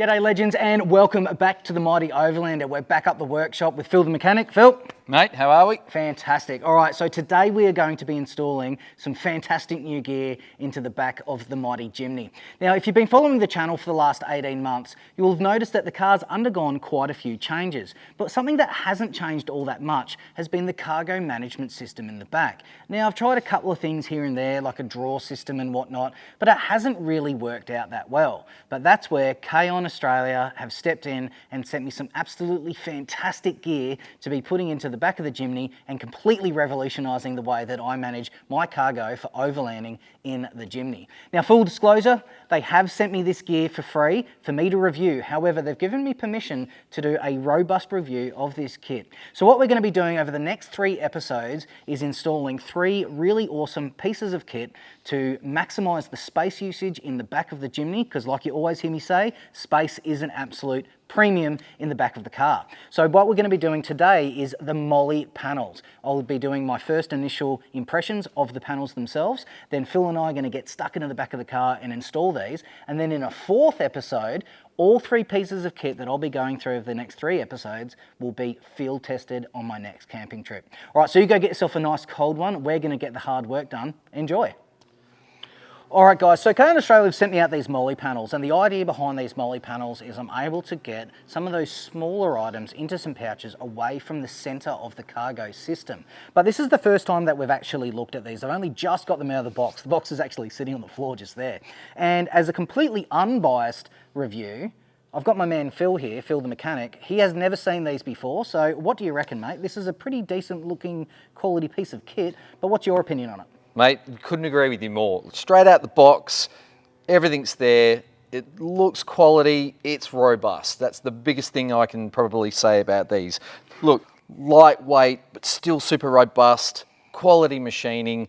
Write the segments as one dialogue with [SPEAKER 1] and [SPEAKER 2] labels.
[SPEAKER 1] G'day legends and welcome back to the mighty Overlander. We're back up the workshop with Phil the mechanic. Phil?
[SPEAKER 2] Mate, how are we?
[SPEAKER 1] Fantastic. All right, so today we are going to be installing some fantastic new gear into the back of the mighty Jimny. Now, if you've been following the channel for the last 18 months, you'll have noticed that the car's undergone quite a few changes. But something that hasn't changed all that much has been the cargo management system in the back. Now, I've tried a couple of things here and there, like a drawer system and whatnot, but it hasn't really worked out that well. But that's where Kaon Australia have stepped in and sent me some absolutely fantastic gear to be putting into the back of the Jimny and completely revolutionising the way that I manage my cargo for overlanding in the Jimny. Now, full disclosure, they have sent me this gear for free for me to review. However, they've given me permission to do a robust review of this kit. So what we're going to be doing over the next 3 episodes is installing 3 really awesome pieces of kit to maximise the space usage in the back of the Jimny, because like you always hear me say, space is an absolute premium in the back of the car. So what we're going to be doing today is the Molle panels. I'll be doing my first initial impressions of the panels themselves. Then Phil and I are going to get stuck into the back of the car and install these. And then in a 4th episode, all 3 pieces of kit that I'll be going through over the next 3 episodes will be field tested on my next camping trip. All right, so you go get yourself a nice cold one. We're going to get the hard work done. Enjoy. All right guys, so Kaon Australia have sent me out these Molle panels, and the idea behind these Molle panels is I'm able to get some of those smaller items into some pouches away from the center of the cargo system. But this is the first time that we've actually looked at these. I've only just got them out of the box. The box is actually sitting on the floor just there. And as a completely unbiased review, I've got my man Phil here, Phil the mechanic. He has never seen these before, so what do you reckon, mate? This is a pretty decent looking quality piece of kit, but what's your opinion on it?
[SPEAKER 2] Mate, couldn't agree with you more. Straight out the box, everything's there. It looks quality, it's robust. That's the biggest thing I can probably say about these. Look, lightweight, but still super robust, quality machining.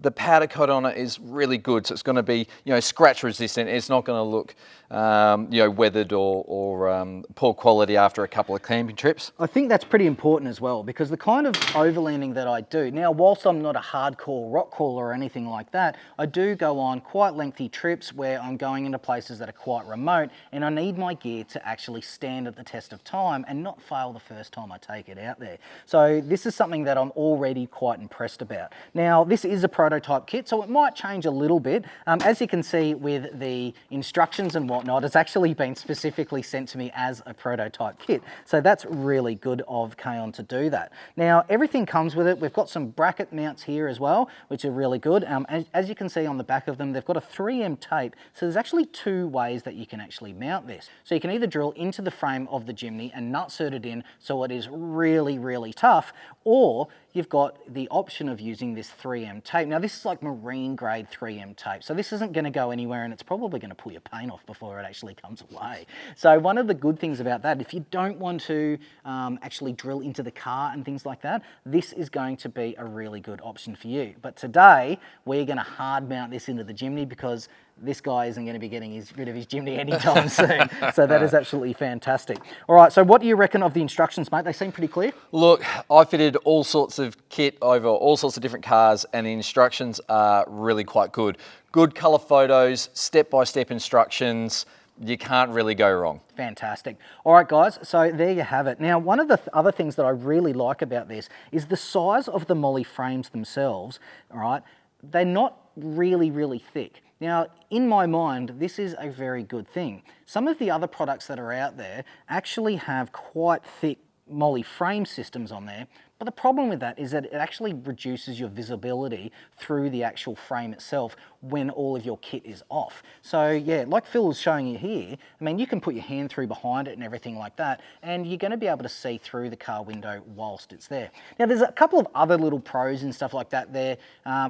[SPEAKER 2] The powder coat on it is really good, so it's going to be, scratch resistant. It's not going to look, weathered or poor quality after a couple of camping trips.
[SPEAKER 1] I think that's pretty important as well, because the kind of overlanding that I do, now whilst I'm not a hardcore rock crawler or anything like that, I do go on quite lengthy trips where I'm going into places that are quite remote, and I need my gear to actually stand at the test of time and not fail the first time I take it out there. So this is something that I'm already quite impressed about. Now, this is a prototype kit, so it might change a little bit. As you can see with the instructions and whatnot, it's actually been specifically sent to me as a prototype kit. So that's really good of Kaon to do that. Now, everything comes with it. We've got some bracket mounts here as well, which are really good. As you can see on the back of them, they've got a 3M tape. So there's actually 2 ways that you can actually mount this. So you can either drill into the frame of the Jimny and nutsert it in so it is really, really tough, or you've got the option of using this 3M tape. Now this is like marine grade 3M tape, so this isn't going to go anywhere, and it's probably going to pull your paint off before it actually comes away. So one of the good things about that, if you don't want to actually drill into the car and things like that, this is going to be a really good option for you. But today we're going to hard mount this into the Jimny, because this guy isn't going to be getting rid of his Jimny anytime soon. So that is absolutely fantastic. All right, so what do you reckon of the instructions, mate? They seem pretty clear.
[SPEAKER 2] Look, I fitted all sorts of kit over all sorts of different cars, and the instructions are really quite good. Good colour photos, step-by-step instructions. You can't really go wrong.
[SPEAKER 1] Fantastic. All right, guys, so there you have it. Now, one of the other things that I really like about this is the size of the Molle frames themselves, all right? They're not really, really thick. Now, in my mind, this is a very good thing. Some of the other products that are out there actually have quite thick Molle frame systems on there, but the problem with that is that it actually reduces your visibility through the actual frame itself when all of your kit is off. So yeah, like Phil was showing you here, I mean, you can put your hand through behind it and everything like that, and you're going to be able to see through the car window whilst it's there. Now, there's a couple of other little pros and stuff like that there.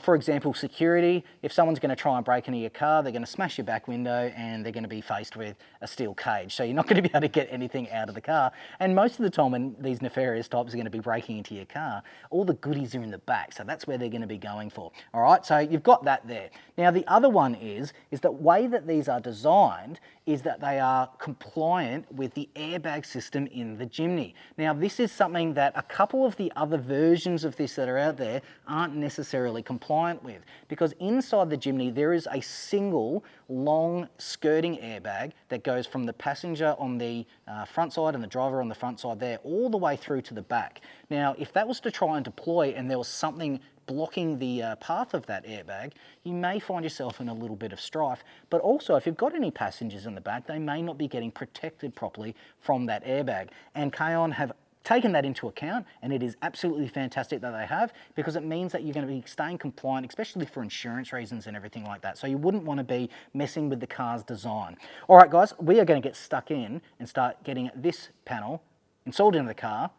[SPEAKER 1] For example, security. If someone's going to try and break into your car, they're going to smash your back window and they're going to be faced with a steel cage. So you're not going to be able to get anything out of the car. And most of the time when these nefarious types are going to be breaking into your your car, all the goodies are in the back, so that's where they're going to be going for. All right, so you've got that there. Now the other one is that way that these are designed is that they are compliant with the airbag system in the Jimny. Now this is something that a couple of the other versions of this that are out there aren't necessarily compliant with, because inside the Jimny there is a single long skirting airbag that goes from the passenger on the front side and the driver on the front side there all the way through to the back. Now if that was to try and deploy and there was something blocking the path of that airbag, you may find yourself in a little bit of strife. But also, if you've got any passengers in the back, they may not be getting protected properly from that airbag. And Kaon have taken that into account, and it is absolutely fantastic that they have, because it means that you're going to be staying compliant, especially for insurance reasons and everything like that. So you wouldn't want to be messing with the car's design. All right, guys, we are going to get stuck in and start getting this panel installed into the car,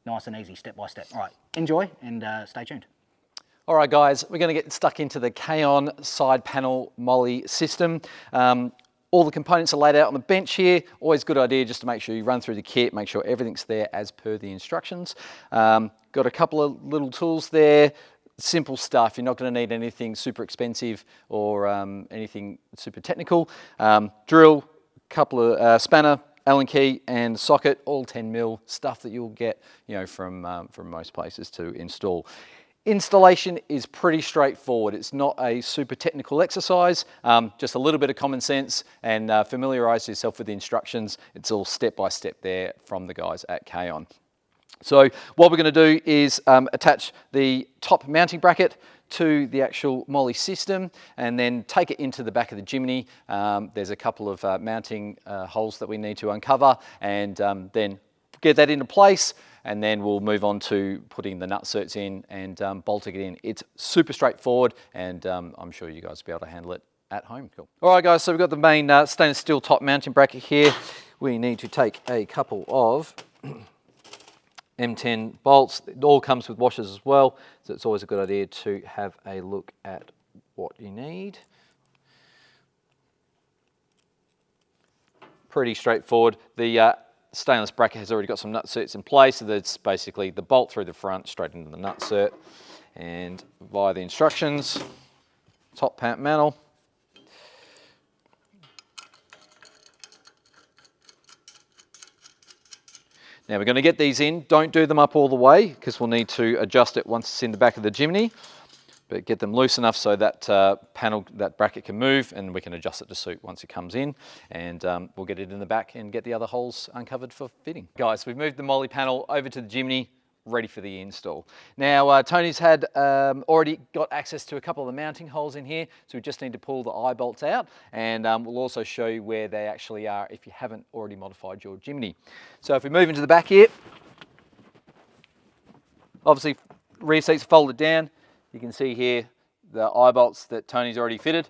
[SPEAKER 1] nice and easy, step by step. All right, enjoy and stay tuned.
[SPEAKER 2] All right, guys, we're going to get stuck into the Kaon side panel Molle system. All the components are laid out on the bench here. Always a good idea just to make sure you run through the kit, make sure everything's there as per the instructions. Got a couple of little tools there, simple stuff. You're not going to need anything super expensive or anything super technical. Drill, couple of spanner, Allen key and socket, all 10mm stuff that you'll get, from most places to install. Installation is pretty straightforward. It's not a super technical exercise, just a little bit of common sense and familiarise yourself with the instructions. It's all step by step there from the guys at Kaon. So what we're going to do is attach the top mounting bracket to the actual Molle system and then take it into the back of the Jimny. There's a couple of mounting holes that we need to uncover and then get that into place, and then we'll move on to putting the nut certs in and bolting it in. It's super straightforward, and I'm sure you guys will be able to handle it at home. Cool. All right, guys, so we've got the main stainless steel top mounting bracket here. We need to take a couple of M10 bolts. It all comes with washers as well, so it's always a good idea to have a look at what you need. Pretty straightforward. The stainless bracket has already got some nut certs in place, so that's basically the bolt through the front straight into the nut cert, and via the instructions, top panel. Now we're going to get these in. Don't do them up all the way because we'll need to adjust it once it's in the back of the Jimny, but get them loose enough so that that bracket can move, and we can adjust it to suit once it comes in, and we'll get it in the back and get the other holes uncovered for fitting. Guys, we've moved the Molle panel over to the Jimny, ready for the install. Now Tony's had already got access to a couple of the mounting holes in here, so we just need to pull the eye bolts out, and we'll also show you where they actually are if you haven't already modified your Jimny. So if we move into the back here, obviously rear seats folded down. You can see here the eye bolts that Tony's already fitted.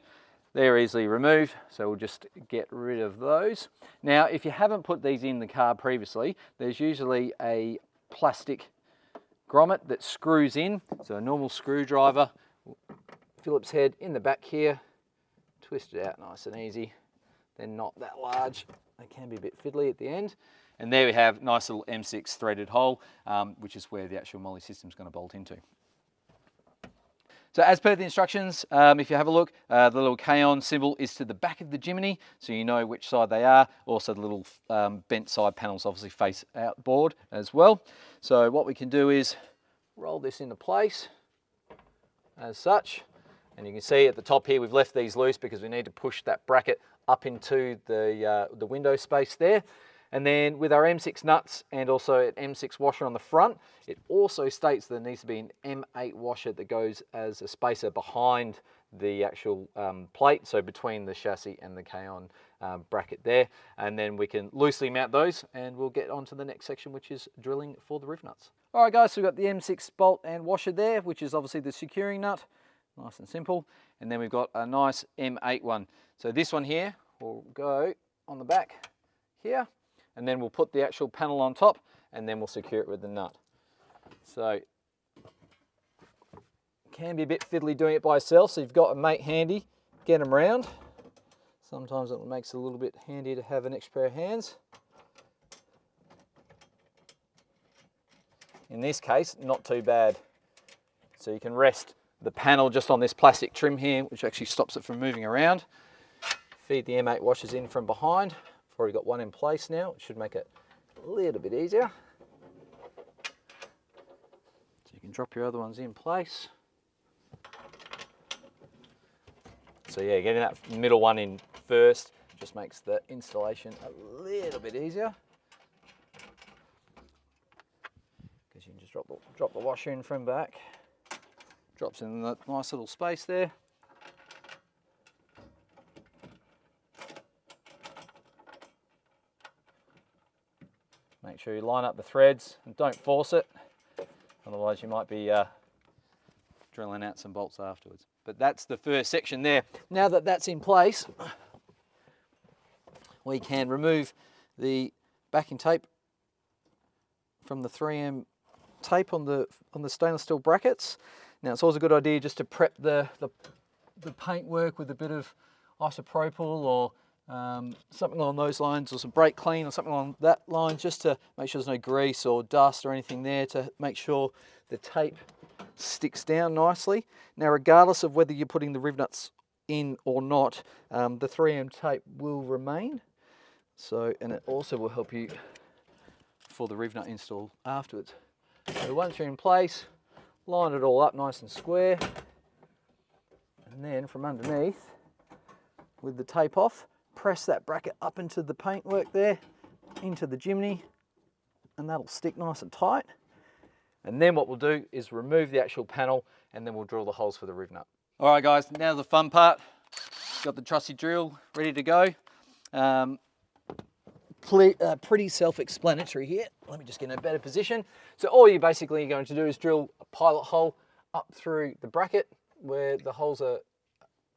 [SPEAKER 2] They're easily removed, so we'll just get rid of those. Now, if you haven't put these in the car previously, there's usually a plastic grommet that screws in. So a normal screwdriver, Phillips head in the back here, twist it out nice and easy. They're not that large. They can be a bit fiddly at the end. And there we have a nice little M6 threaded hole, which is where the actual Molle system is going to bolt into. So as per the instructions, if you have a look, the little Kaon symbol is to the back of the Jimny, so you know which side they are. Also the little bent side panels obviously face outboard as well. So what we can do is roll this into place as such. And you can see at the top here, we've left these loose because we need to push that bracket up into the window space there. And then with our M6 nuts and also an M6 washer on the front, it also states there needs to be an M8 washer that goes as a spacer behind the actual plate, so between the chassis and the Kaon bracket there. And then we can loosely mount those, and we'll get on to the next section, which is drilling for the Rivnuts. All right, guys, so we've got the M6 bolt and washer there, which is obviously the securing nut, nice and simple. And then we've got a nice M8 one. So this one here will go on the back here, and then we'll put the actual panel on top, and then we'll secure it with the nut. So can be a bit fiddly doing it by yourself, so you've got a mate handy, get them round. Sometimes it makes it a little bit handier to have an extra pair of hands. in this case, not too bad. So you can rest the panel just on this plastic trim here, which actually stops it from moving around. Feed the M8 washers in from behind. I've already got one in place now. It should make it a little bit easier. So you can drop your other ones in place. So yeah, getting that middle one in first just makes the installation a little bit easier. Because you can just drop the washer in from back. Drops in that nice little space there. Make sure you line up the threads and don't force it, otherwise you might be drilling out some bolts afterwards. But that's the first section there. Now that that's in place, we can remove the backing tape from the 3M tape on the stainless steel brackets. Now it's always a good idea just to prep the paintwork with a bit of isopropyl or something along those lines, or some brake clean or something along that line, just to make sure there's no grease or dust or anything there, to make sure the tape sticks down nicely. Now regardless of whether you're putting the rivnuts in or not, the 3M tape will remain. So, and it also will help you for the Rivnut install afterwards. So once you're in place, line it all up nice and square, and then from underneath, with the tape off, press that bracket up into the paintwork there, into the Jimny, and that'll stick nice and tight. And then what we'll do is remove the actual panel, and then we'll drill the holes for the Rivnut. All right guys, now the fun part. Got the trusty drill ready to go. Pretty self-explanatory here. Let me just get in a better position. So all you're basically going to do is drill a pilot hole up through the bracket where the holes are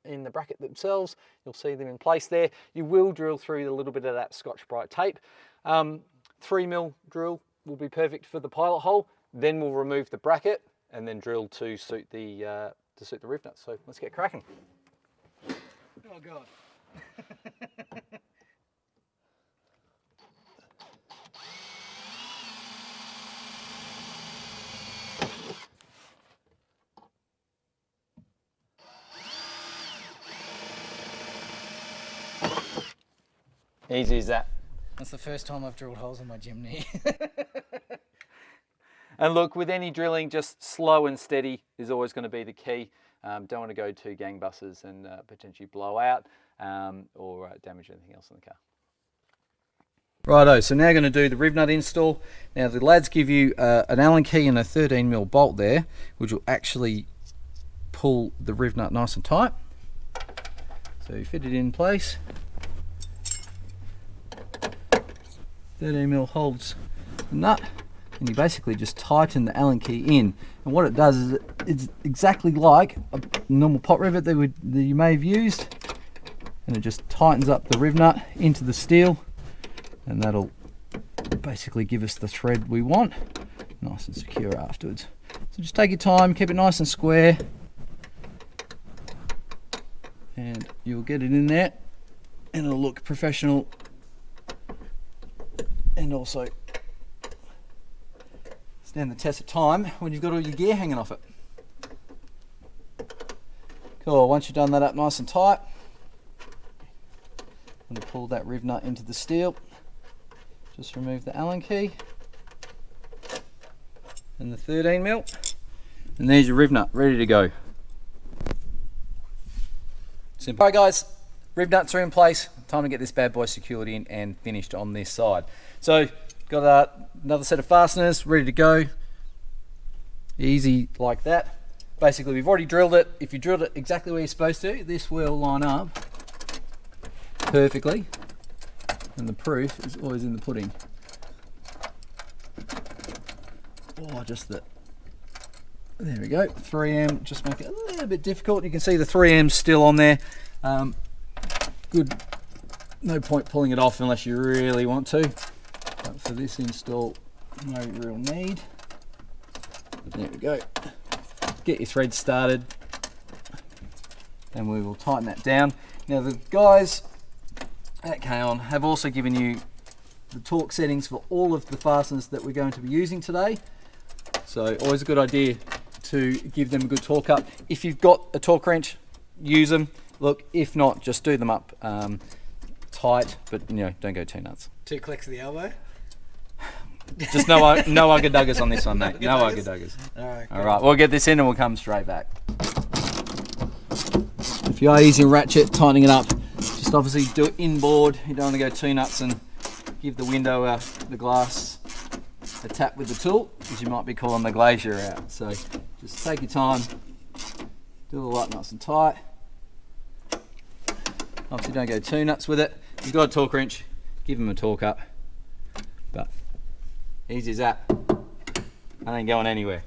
[SPEAKER 2] in the bracket themselves. You'll see them in place there. You will drill through a little bit of that Scotch-Brite tape. 3mm drill will be perfect for the pilot hole. Then we'll remove the bracket and then drill to suit the Rivnut. So let's get cracking.
[SPEAKER 1] Oh God.
[SPEAKER 2] Easy as that.
[SPEAKER 1] That's the first time I've drilled holes in my Jimny.
[SPEAKER 2] And look, with any drilling, just slow and steady is always going to be the key. Don't want to go too gangbusters and potentially blow out or damage anything else in the car. Righto, so now going to do the Rivnut install. Now the lads give you an Allen key and a 13mm bolt there, which will actually pull the Rivnut nice and tight. So you fit it in place. 13mm holds the nut, and you basically just tighten the Allen key in. And what it does is it's exactly like a normal pot rivet that you may have used, and it just tightens up the Rivnut into the steel, and that'll basically give us the thread we want, nice and secure afterwards. So just take your time, keep it nice and square, and you'll get it in there, and it'll look professional. And also stand the test of time when you've got all your gear hanging off it. Cool, once you've done that up nice and tight, I'm going to pull that Rivnut into the steel. Just remove the Allen key and the 13mm, and there's your Rivnut ready to go. Simple. Alright guys, Rivnuts are in place. Time to get this bad boy secured in and finished on this side. So got another set of fasteners ready to go. Easy like that. Basically we've already drilled it. If you drilled it exactly where you're supposed to, this will line up perfectly, and the proof is always in the pudding. Oh, just that. There we go. 3M, just make it a little bit difficult. You can see the 3M's still on there. Good. No point pulling it off unless you really want to. But for this install, no real need. There we go. Get your thread started, and we will tighten that down. Now the guys at Kaon have also given you the torque settings for all of the fasteners that we're going to be using today. So always a good idea to give them a good torque up. If you've got a torque wrench, use them. Look, if not, just do them up tight, but don't go too nuts.
[SPEAKER 1] 2 clicks of the elbow.
[SPEAKER 2] Just no ugga-duggers on this one, mate. No ugga-duggers. All right, we'll get this in and we'll come straight back. If you are using a ratchet, tightening it up, just obviously do it inboard. You don't want to go too nuts and give the window, the glass, a tap with the tool, because you might be calling the glazier out. So just take your time, do all that nice and tight. Obviously don't go too nuts with it. If you've got a torque wrench, give them a torque up. But easy as that. I ain't going anywhere.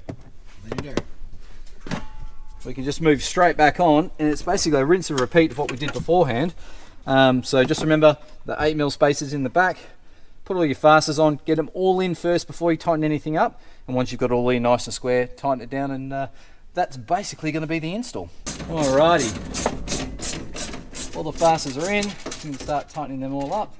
[SPEAKER 1] There you go.
[SPEAKER 2] We can just move straight back on, and it's basically a rinse and repeat of what we did beforehand. So just remember the 8mm spacers in the back. Put all your fasters on, get them all in first before you tighten anything up. And once you've got all in nice and square, tighten it down, and that's basically going to be the install. Alrighty, all the fasters are in. You can start tightening them all up.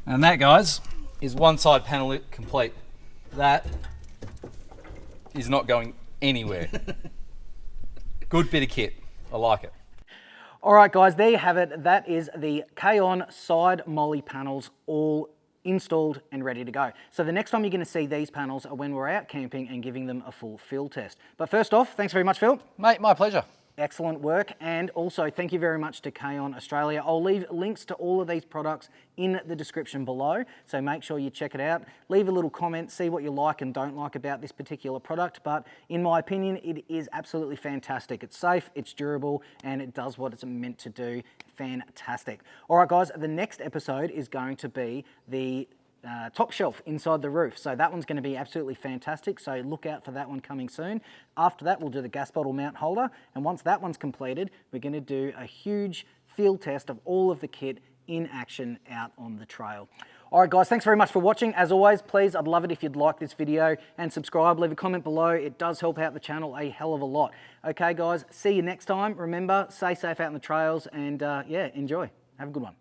[SPEAKER 2] And that, guys, is one side panel complete. That is not going anywhere. Good bit of kit. I like it.
[SPEAKER 1] All right, guys, there you have it. That is the Kaon side Molle panels all installed and ready to go. So the next time you're going to see these panels are when we're out camping and giving them a full field test. But first off, thanks very much, Phil.
[SPEAKER 2] Mate, my pleasure.
[SPEAKER 1] Excellent work, and also thank you very much to Kaon Australia. I'll leave links to all of these products in the description below, so make sure you check it out. Leave a little comment, see what you like and don't like about this particular product, but in my opinion, it is absolutely fantastic. It's safe, it's durable, and it does what it's meant to do. Fantastic. All right, guys, the next episode is going to be the top shelf inside the roof. So that one's going to be absolutely fantastic. So look out for that one coming soon. After that, we'll do the gas bottle mount holder. And once that one's completed, we're going to do a huge field test of all of the kit in action out on the trail. All right, guys, thanks very much for watching. As always, please, I'd love it if you'd like this video and subscribe. Leave a comment below. It does help out the channel a hell of a lot. Okay, guys, see you next time. Remember, stay safe out on the trails and yeah, enjoy. Have a good one.